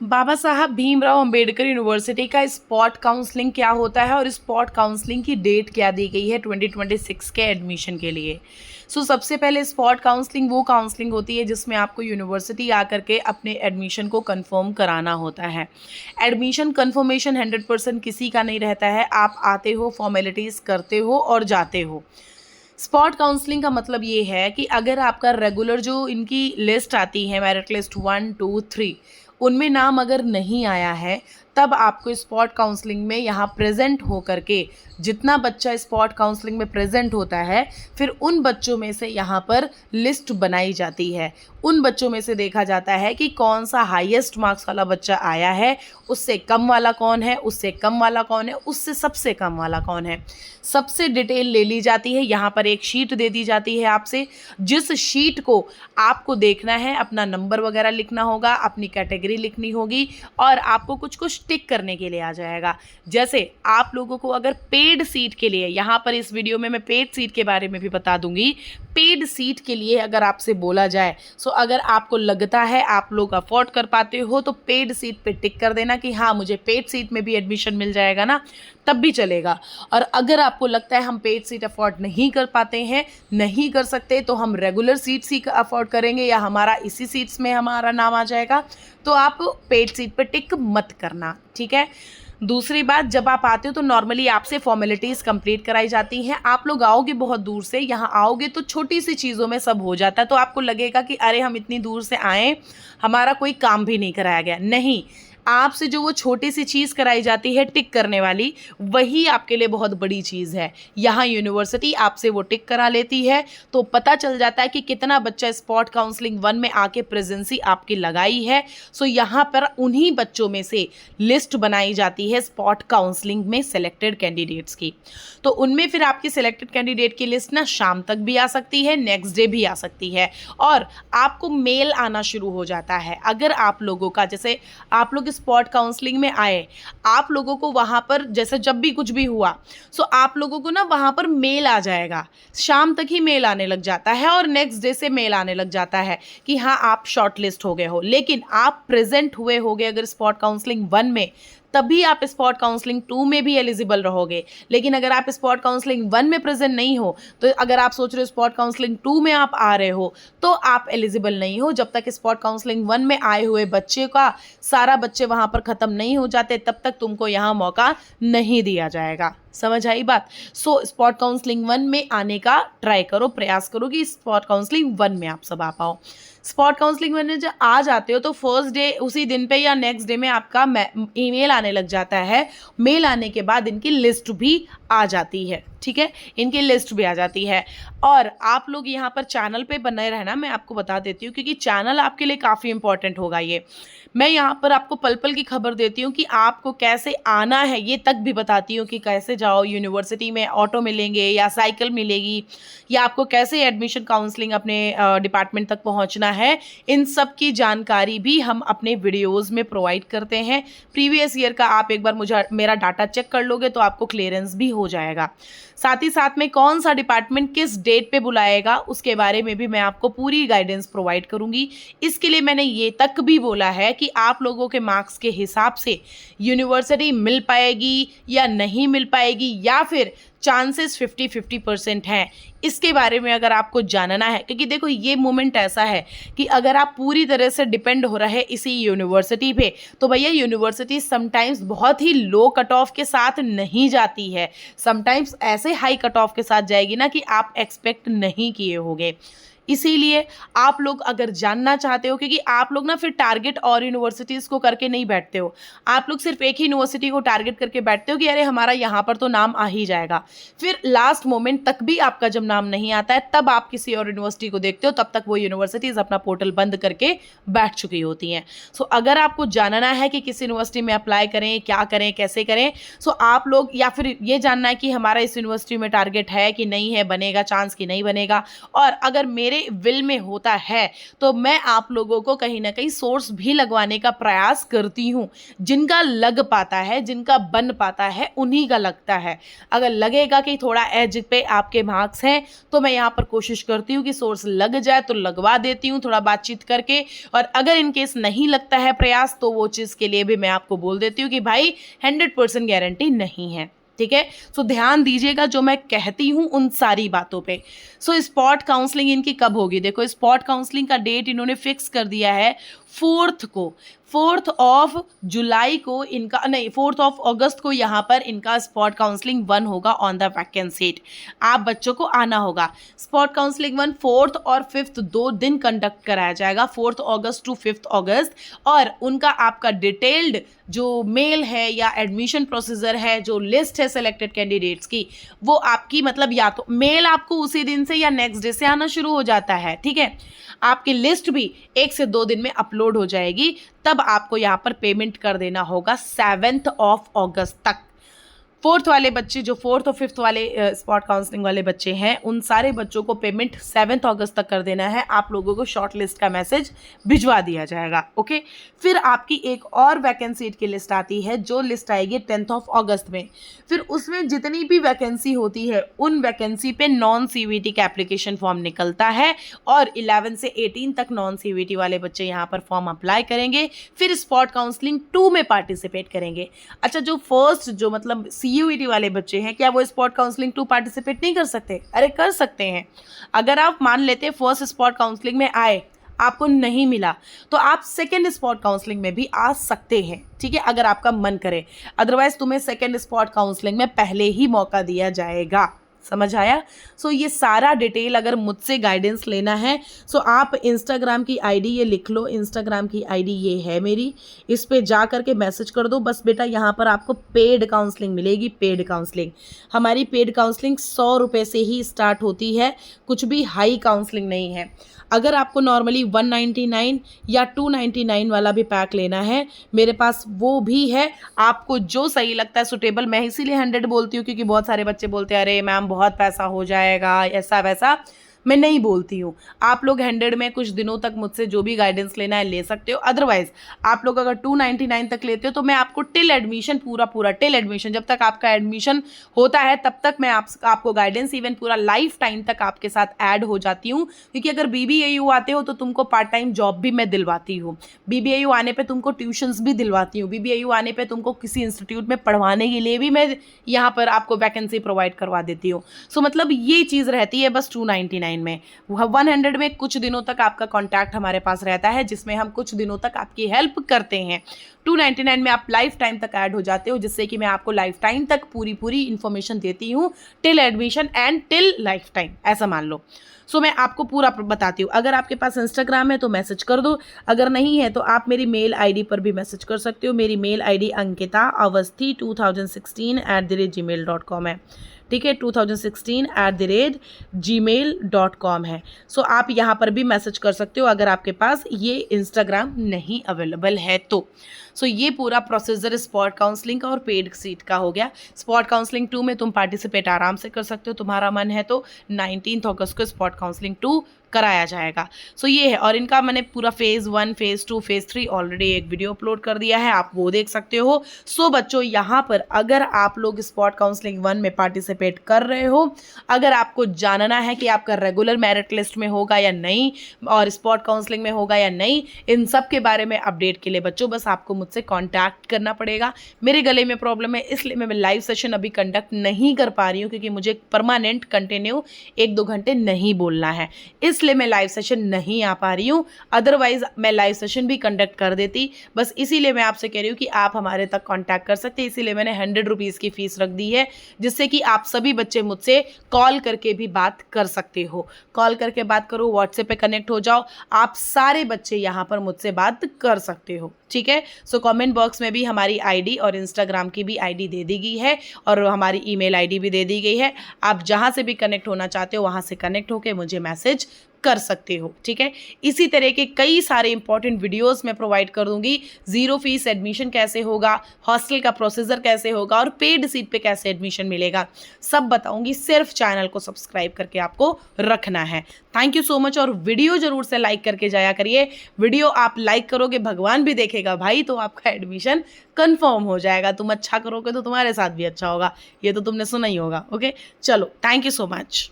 बाबा Saheb Bhimrao Ambedkar university का spot counselling क्या होता है और स्पॉट काउंसलिंग की डेट क्या दी गई है 2026 के एडमिशन के लिए। सबसे पहले स्पॉट काउंसलिंग वो काउंसलिंग होती है जिसमें आपको यूनिवर्सिटी आकर के अपने एडमिशन को कंफर्म कराना होता है। एडमिशन कंफर्मेशन 100% किसी का नहीं रहता है, आप आते हो, फॉर्मेलिटीज़ करते हो और जाते हो। स्पॉट काउंसलिंग का मतलब ये है कि अगर आपका रेगुलर जो इनकी लिस्ट आती है, मेरिट लिस्ट 1, 2, 3, उनमें नाम अगर नहीं आया है, तब आपको स्पॉट काउंसलिंग में यहाँ प्रेजेंट हो करके, जितना बच्चा स्पॉट काउंसलिंग में प्रेजेंट होता है, फिर उन बच्चों में से यहाँ पर लिस्ट बनाई जाती है। उन बच्चों में से देखा जाता है कि कौन सा हाईएस्ट मार्क्स वाला बच्चा आया है, उससे कम वाला कौन है, उससे कम वाला कौन है, उससे सबसे कम वाला कौन है। सबसे डिटेल ले ली जाती है। यहाँ पर एक शीट दे दी जाती है आपसे, जिस शीट को आपको देखना है, अपना नंबर वगैरह लिखना होगा, अपनी कैटेगरी लिखनी होगी और आपको कुछ कुछ टिक करने के लिए आ जाएगा। जैसे आप लोगों को अगर पेड सीट के लिए, यहाँ पर इस वीडियो में मैं पेड सीट के बारे में भी बता दूंगी, पेड सीट के लिए अगर आपसे बोला जाए, अगर आपको लगता है आप लोग अफोर्ड कर पाते हो तो पेड सीट पे टिक कर देना कि हाँ मुझे पेड सीट में भी एडमिशन मिल जाएगा ना, तब भी चलेगा। और अगर आपको लगता है हम पेड सीट अफोर्ड नहीं कर पाते हैं, नहीं कर सकते, तो हम रेगुलर सीट्स ही अफोर्ड करेंगे या हमारा इसी सीट्स में हमारा नाम आ जाएगा, तो आप पेड सीट पर टिक मत करना, ठीक है। दूसरी बात, जब आप आते हो तो नॉर्मली आपसे फॉर्मेलिटीज़ कंप्लीट कराई जाती हैं। आप लोग आओगे बहुत दूर से, यहाँ आओगे तो छोटी सी चीज़ों में सब हो जाता है, तो आपको लगेगा कि अरे हम इतनी दूर से आए, हमारा कोई काम भी नहीं कराया गया। नहीं, आपसे जो वो छोटी सी चीज़ कराई जाती है टिक करने वाली, वही आपके लिए बहुत बड़ी चीज़ है। यहाँ यूनिवर्सिटी आपसे वो टिक करा लेती है, तो पता चल जाता है कि कितना बच्चा स्पॉट काउंसलिंग 1 में आके प्रेजेंसी आपकी लगाई है। यहाँ पर उन्हीं बच्चों में से लिस्ट बनाई जाती है स्पॉट काउंसलिंग में सेलेक्टेड कैंडिडेट्स की। तो उनमें फिर आपकी सेलेक्टेड कैंडिडेट की लिस्ट ना शाम तक भी आ सकती है, नेक्स्ट डे भी आ सकती है, और आपको मेल आना शुरू हो जाता है। अगर आप लोगों का, जैसे आप लोग स्पॉट काउंसलिंग में आए, आप लोगों को वहाँ पर जैसे जब भी कुछ भी हुआ, आप लोगों को ना वहाँ पर मेल आ जाएगा, शाम तक ही मेल आने लग जाता है और नेक्स्ट डे से मेल आने लग जाता है कि हाँ आप शॉर्ट लिस्ट हो गए हो। लेकिन आप प्रेजेंट हुए होगे अगर स्पॉट काउंसलिंग 1 में, तभी आप स्पॉट काउंसलिंग 2 में भी एलिजिबल रहोगे। लेकिन अगर आप स्पॉट काउंसलिंग 1 में प्रेजेंट नहीं हो, तो अगर आप सोच रहे हो स्पॉट काउंसलिंग 2 में आप आ रहे हो, तो आप एलिजिबल नहीं हो। जब तक स्पॉट काउंसलिंग 1 में आए हुए बच्चे का सारा बच्चे वहाँ पर ख़त्म नहीं हो जाते, तब तक तुमको यहाँ मौका नहीं दिया जाएगा। समझ आई बात। स्पॉट काउंसलिंग 1 में आने का ट्राई करो, प्रयास करो कि स्पॉट काउंसलिंग 1 में आप सब आ पाओ। स्पॉट काउंसलिंग 1 में जब आ जाते हो तो फर्स्ट डे, उसी दिन पे या नेक्स्ट डे में आपका ईमेल आने लग जाता है। मेल आने के बाद इनकी लिस्ट भी आ जाती है, ठीक है, इनकी लिस्ट भी आ जाती है। और आप लोग यहाँ पर चैनल पे बने रहना, मैं आपको बता देती हूँ, क्योंकि चैनल आपके लिए काफ़ी इंपॉर्टेंट होगा। ये मैं यहाँ पर आपको पल पल की खबर देती हूँ कि आपको कैसे आना है, ये तक भी बताती हूँ कि कैसे जाओ यूनिवर्सिटी में, ऑटो मिलेंगे या साइकिल मिलेगी, या आपको कैसे एडमिशन काउंसलिंग अपने डिपार्टमेंट तक पहुँचना है। इन सब की जानकारी भी हम अपने वीडियोज़ में प्रोवाइड करते हैं। प्रीवियस ईयर का आप एक बार मेरा डाटा चेक कर लोगे तो आपको क्लियरेंस भी हो जाएगा। साथ ही साथ में कौन सा डिपार्टमेंट किस डेट पे बुलाएगा, उसके बारे में भी मैं आपको पूरी गाइडेंस प्रोवाइड करूंगी। इसके लिए मैंने ये तक भी बोला है कि आप लोगों के मार्क्स के हिसाब से यूनिवर्सिटी मिल पाएगी या नहीं मिल पाएगी, या फिर चांसेस 50-50% हैं। इसके बारे में अगर आपको जानना है, क्योंकि देखो ये मोमेंट ऐसा है कि अगर आप पूरी तरह से डिपेंड हो रहे इसी यूनिवर्सिटी पे, तो भैया यूनिवर्सिटी समटाइम्स बहुत ही लो कट ऑफ के साथ नहीं जाती है, समटाइम्स ऐसे हाई कट ऑफ के साथ जाएगी ना कि आप एक्सपेक्ट नहीं किए होंगे। इसीलिए आप लोग अगर जानना चाहते हो, क्योंकि आप लोग ना फिर टारगेट और यूनिवर्सिटीज़ को करके नहीं बैठते हो, आप लोग सिर्फ एक ही यूनिवर्सिटी को टारगेट करके बैठते हो कि अरे हमारा यहाँ पर तो नाम आ ही जाएगा। फिर लास्ट मोमेंट तक भी आपका जब नाम नहीं आता है, तब आप किसी और यूनिवर्सिटी को देखते हो, तब तक वो यूनिवर्सिटीज़ अपना पोर्टल बंद करके बैठ चुकी होती हैं। अगर आपको जानना है कि किस यूनिवर्सिटी में अप्लाई करें, क्या करें, कैसे करें, आप लोग, या फिर ये जानना है कि हमारा इस यूनिवर्सिटी में टारगेट है कि नहीं है, बनेगा चांस कि नहीं बनेगा, और अगर मेरे मेरे विल में होता है तो मैं आप लोगों को कहीं ना कहीं सोर्स भी लगवाने का प्रयास करती हूँ। जिनका लग पाता है, जिनका बन पाता है, उन्हीं का लगता है। अगर लगेगा कि थोड़ा एज पे आपके मार्क्स हैं तो मैं यहाँ पर कोशिश करती हूँ कि सोर्स लग जाए तो लगवा देती हूँ थोड़ा बातचीत करके। और अगर इन केस नहीं लगता है प्रयास तो वो चीज़ के लिए भी मैं आपको बोल देती हूँ कि भाई 100% गारंटी नहीं है। ठीक है, सो ध्यान दीजिएगा जो मैं कहती हूँ उन सारी बातों पे। सो स्पॉट काउंसलिंग इनकी कब होगी? देखो, स्पॉट काउंसलिंग का डेट इन्होंने फिक्स कर दिया है 4th को, 4th ऑफ जुलाई को इनका, नहीं 4th ऑफ अगस्त को यहाँ पर इनका स्पॉट काउंसलिंग 1 होगा ऑन द वैकेंट सीट। आप बच्चों को आना होगा। स्पॉट काउंसलिंग 1 4th और 5th 2 दिन कंडक्ट कराया जाएगा, 4th अगस्त टू 5th अगस्त। और उनका आपका डिटेल्ड जो मेल है या एडमिशन प्रोसीजर है, जो लिस्ट है सेलेक्टेड कैंडिडेट्स की, वो आपकी मतलब या तो मेल आपको उसी दिन से या नेक्स्ट डे से आना शुरू हो जाता है। ठीक है, आपकी लिस्ट भी 1 से 2 दिन में अपलोड हो जाएगी। तब आपको यहाँ पर पेमेंट कर देना होगा 7th ऑफ अगस्त तक। 4th वाले बच्चे, जो 4th और 5th वाले स्पॉट काउंसलिंग वाले बच्चे हैं, उन सारे बच्चों को पेमेंट 7th अगस्त तक कर देना है। आप लोगों को शॉर्ट लिस्ट का मैसेज भिजवा दिया जाएगा। ओके, फिर आपकी एक और वैकेंसी की लिस्ट आती है, जो लिस्ट आएगी 10th ऑफ अगस्त में। फिर उसमें जितनी भी वैकेंसी होती है उन वैकेंसी पे नॉन CVT का एप्लीकेशन फॉर्म निकलता है और 11 से 18 तक नॉन CVT वाले बच्चे यहाँ पर फॉर्म अप्लाई करेंगे, फिर स्पॉट काउंसलिंग 2 में पार्टिसिपेट करेंगे। अच्छा, जो फर्स्ट जो मतलब CUET वाले बच्चे हैं, क्या वो स्पॉट काउंसलिंग 2 पार्टिसिपेट नहीं कर सकते? अरे कर सकते हैं। अगर आप मान लेते फर्स्ट स्पॉट काउंसलिंग में आए, आपको नहीं मिला, तो आप सेकेंड स्पॉट काउंसलिंग में भी आ सकते हैं। ठीक है, अगर आपका मन करे। अदरवाइज तुम्हें सेकेंड स्पॉट काउंसलिंग में पहले ही मौका दिया जाएगा। समझ आया? सो ये सारा डिटेल अगर मुझसे गाइडेंस लेना है, सो आप इंस्टाग्राम की आईडी ये लिख लो। इंस्टाग्राम की आईडी ये है मेरी, इस पे जा करके मैसेज कर दो। बस बेटा, यहाँ पर आपको पेड काउंसलिंग मिलेगी। पेड काउंसलिंग, हमारी पेड काउंसलिंग 100 रुपये से ही स्टार्ट होती है, कुछ भी हाई काउंसलिंग नहीं है। अगर आपको नॉर्मली 199 या 299 वाला भी पैक लेना है, मेरे पास वो भी है। आपको जो सही लगता है सुटेबल, मैं इसीलिए 100 बोलती हूँ क्योंकि बहुत सारे बच्चे बोलते हैं अरे मैम बहुत पैसा हो जाएगा, ऐसा वैसा। मैं नहीं बोलती हूँ। आप लोग 100 में कुछ दिनों तक मुझसे जो भी गाइडेंस लेना है ले सकते हो। अदरवाइज आप लोग अगर 299 तक लेते हो तो मैं आपको टिल एडमिशन, पूरा टिल एडमिशन, जब तक आपका एडमिशन होता है तब तक मैं आपको गाइडेंस इवन पूरा लाइफ टाइम तक आपके साथ ऐड हो जाती हूँ। क्योंकि अगर BBAU आते हो तो तुमको पार्ट टाइम जॉब भी मैं दिलवाती हूँ। BBAU आने पर तुमको ट्यूशन्स भी दिलवाती हूँ। BBAU आने पर तुमको किसी इंस्टीट्यूट में पढ़वाने के लिए भी मैं यहाँ पर आपको वैकेंसी प्रोवाइड करवा देती हूँ। सो मतलब ये चीज़ रहती है बस 299 में। 100 में कुछ दिनों तक आपका कॉन्टैक्ट हमारे पास रहता है, जिसमें हम कुछ दिनों तक आपकी हेल्प करते हैं। 299 में आप लाइफ टाइम तक ऐड हो जाते हो, जिससे कि मैं आपको लाइफ टाइम तक पूरी इन्फॉर्मेशन देती हूँ, till admission and till life time, ऐसा मान लो। सो मैं आपको पूरा बताती हूँ। अगर आपके पास इंस्टाग्राम है तो मैसेज कर दो, अगर नहीं है तो आप मेरी मेल आईडी पर भी मैसेज कर सकते हो। मेरी मेल आईडी ankita.awasthi2016@gmail.com है। ठीक है, 2016@gmail.com है। सो आप यहाँ पर भी मैसेज कर सकते हो अगर आपके पास ये इंस्टाग्राम नहीं अवेलेबल है तो। सो ये पूरा प्रोसीजर स्पॉट काउंसलिंग का और पेड सीट का हो गया। स्पॉट काउंसलिंग 2 में तुम पार्टिसिपेट आराम से कर सकते हो, तुम्हारा मन है तो 19 अगस्त को स्पॉट काउंसलिंग 2 कराया जाएगा। सो ये है, और इनका मैंने पूरा फेज़ 1, फेज़ 2, फेज़ 3 ऑलरेडी एक वीडियो अपलोड कर दिया है, आप वो देख सकते हो। सो बच्चों, यहाँ पर अगर आप लोग स्पॉट काउंसलिंग 1 में पार्टिसिपेट कर रहे हो, अगर आपको जानना है कि आपका रेगुलर मेरिट लिस्ट में होगा या नहीं और स्पॉट काउंसलिंग में होगा या नहीं, इन सब के बारे में अपडेट के लिए बच्चों बस आपको मुझसे कॉन्टैक्ट करना पड़ेगा। मेरे गले में प्रॉब्लम है, इसलिए मैं लाइव सेशन अभी कंडक्ट नहीं कर पा रही हूँ, क्योंकि मुझे परमानेंट कंटिन्यू 1-2 घंटे नहीं बोलना है, इसलिए मैं लाइव सेशन नहीं आ पा रही हूँ। अदरवाइज मैं लाइव सेशन भी कंडक्ट कर देती। बस इसीलिए मैं आपसे कह रही हूँ कि आप हमारे तक कांटेक्ट कर सकते हैं, इसीलिए मैंने 100 रुपीज़ की फ़ीस रख दी है, जिससे कि आप सभी बच्चे मुझसे कॉल करके भी बात कर सकते हो। कॉल करके बात करो, व्हाट्सएप पे कनेक्ट हो जाओ, आप सारे बच्चे यहाँ पर मुझसे बात कर सकते हो। ठीक है, सो कमेंट बॉक्स में भी हमारी आईडी और इंस्टाग्राम की भी आईडी दे दी गई है और हमारी ईमेल आईडी भी दे दी गई है। आप जहाँ से भी कनेक्ट होना चाहते हो वहाँ से कनेक्ट होकर मुझे मैसेज कर सकते हो। ठीक है, इसी तरह के कई सारे इंपॉर्टेंट वीडियोस मैं प्रोवाइड कर दूंगी। जीरो फीस एडमिशन कैसे होगा, हॉस्टल का प्रोसीजर कैसे होगा और पेड सीट पे कैसे एडमिशन मिलेगा, सब बताऊंगी। सिर्फ चैनल को सब्सक्राइब करके आपको रखना है। Thank you so much. और वीडियो जरूर से लाइक करके जाया करिए। वीडियो आप लाइक करोगे भगवान भी देखेगा भाई, तो आपका एडमिशन कंफर्म हो जाएगा। तुम अच्छा करोगे तो तुम्हारे साथ भी अच्छा होगा, ये तो तुमने सुना ही होगा। ओके, चलो, थैंक यू सो मच।